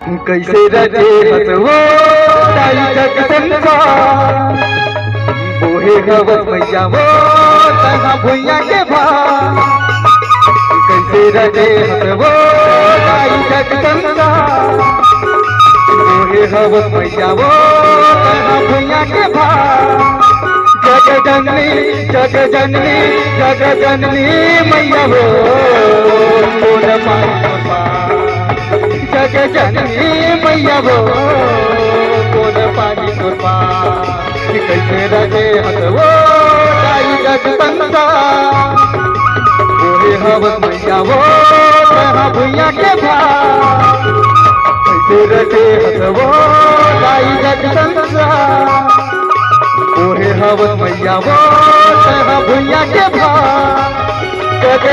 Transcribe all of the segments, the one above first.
कैसे रजे हसवो ताई जग संसार बोहे गवत मैया वो तहा भुइया के भार। कैसे रजे हसवो ताई जग संसार बोहे गवत मैया वो तहा भुइया के भार। जग जननी मैया वो कौन पार। जग जननी मैया वो कौन पानी कृपा। कैसे रजे हसवो ताई जग संसार बोहे हवस मैया वो तहा भुइया के भार। कैसे रजे हसवो ताई जग संसार बोहे हवस मैया वो तहा भुइया के भार। जग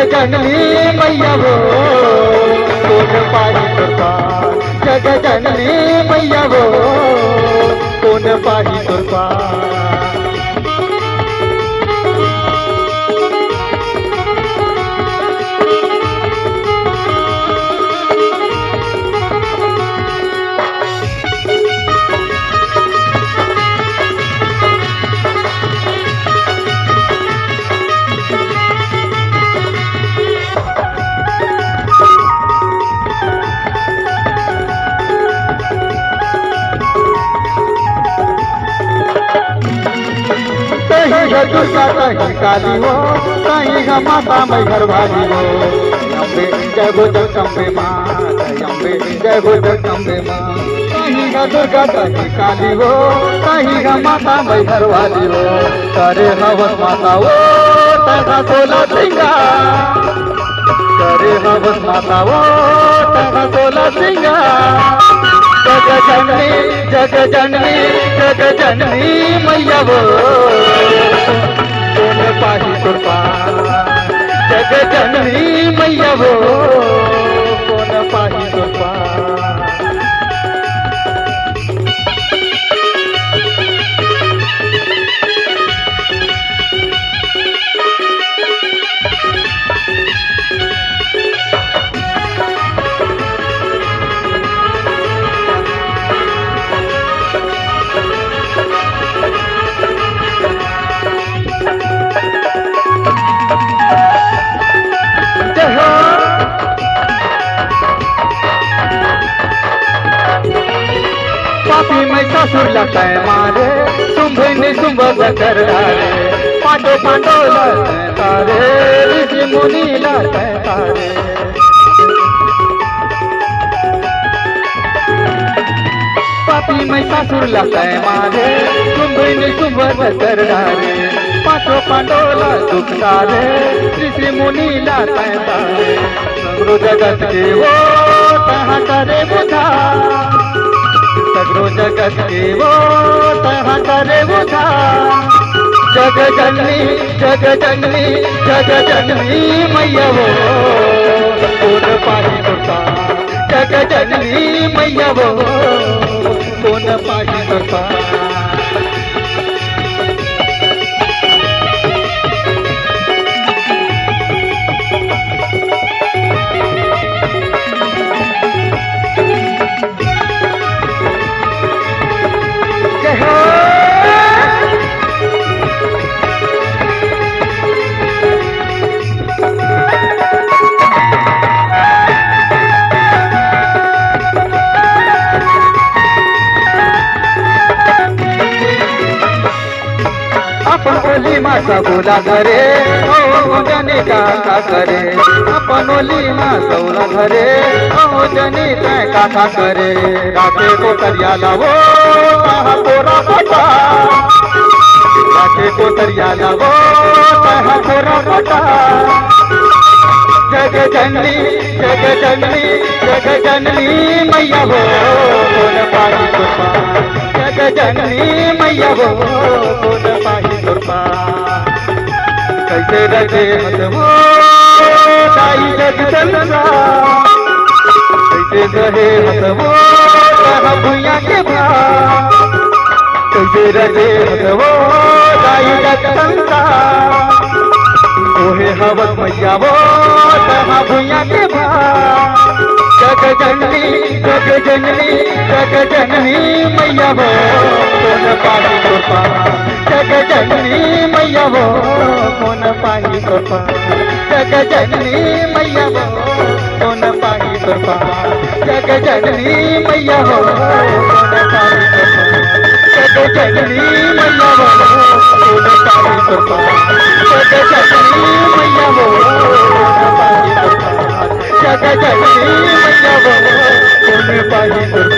जननी मैया वो कौन पाही कृपा। जग जननी मैया वो कौन पाही कृपा। दुर्गा कहीं काली हो कहीं माता मैं घर भागी हो। अम्बे जय हो जगदम्बे माँ अम्बे जय हो जगदम्बे माँ। कहीं दुर्गा कहीं काली हो कहीं माता मैं घर वाली हो। करे हवस माता वो तथा 16 सिंगार। करे हवस माता वो तथा 16 सिंगार। जग जननी मैया वो कौन पाही कृपा। जग जननी मैया वो कौन पाही कृपा। पापी मैं ससुर लगता मारे शुंभ कर डाले। पांडो तारे ऋषि मुनि लगता तारे। पापी मैं ससुर लगता मारे शुंभ कर डाले। पांडो दुख तारे ऋषि मुनि लगता तारे। सगरो जगत के वो तहा करे बुधा। सगरो जगत के वो तहा करे उधार। जग जननी मैया वो कौन पाही कृपा। जग जननी मैया वो कौन पाही कृपा। अपन ओली माता बोला घरे ओ जनी का करे। अपन ओली माँ सौरा घरे ओ जनी का करे। राखे को तरिया लावो तहा पोरा पोटा। राखे को तरिया लावो तहा पोरा पोटा। जग जननी मैया वो कौन पाही कृपा। जग जननी मैया वो कौन पाही कृपा। कैसे रजे हसवो ताई जग संसार। कैसे रहे हसवो तहा भुइया के भार। कैसे रजे हसवो ताई जग संसार ओहे हवस मैया वो तहा भुइया के भा जग जननी मैया वो कौन पाही कृपा जग जननी मैया वो कौन पाही कृपा जग जननी मैया वो कौन पाही कृपा जग जननी मैया वो कौन पाही कृपा जग जननी मैया वो कौन पाही कृपा जग जननी मैया वो कौन पाही कृपा जग जननी मैया वो कौन पाही कृपा